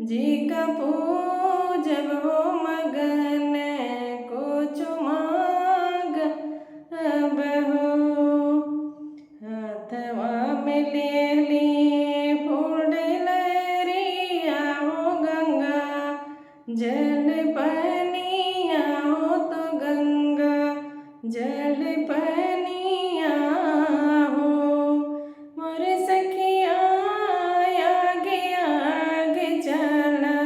जी का पूजब हो मगन कुछ मांग अब हो। हाथवा में ले ली फूल लहरिया हो गंगा जल पनिया हो तो गंगा जल पनिया हो। मोर सखिया आगे आगे चला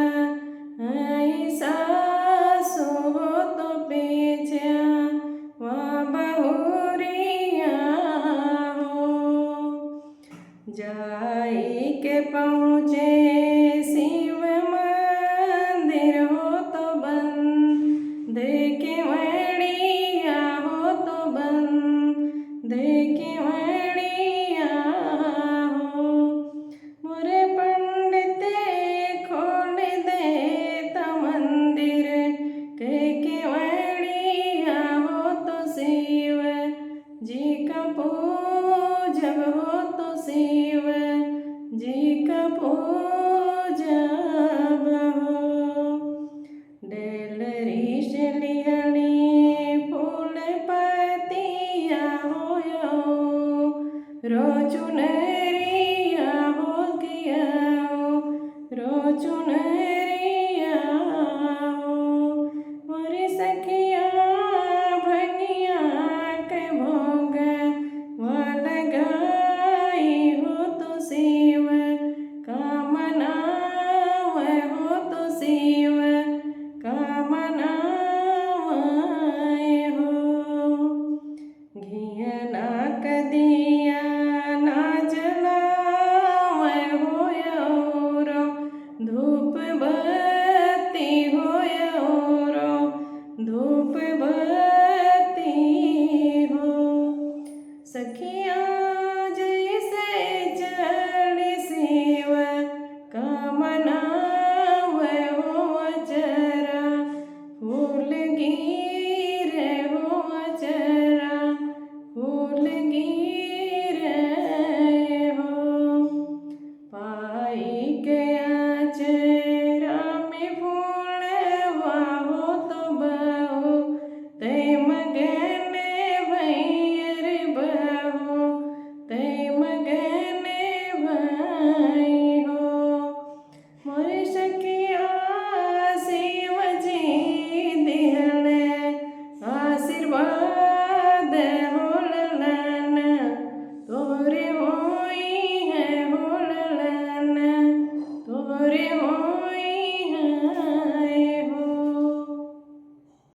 आई सासु हो तो पीछे वहाँ बहुरिया हो। जाई के पहुँचे शिव मंदिर हो तो बंद देखे मड़िया हो तो बंद देखे मड़िया हो। मोरे पंडित खोल दे त मंदिर के मड़िया हो तो शिव जी का पूजब हो तो शिव जी का पूजब हो। डेलरी से लिहली फूल पतिया होयो रोचुनरिया हो गया रोचुनरिया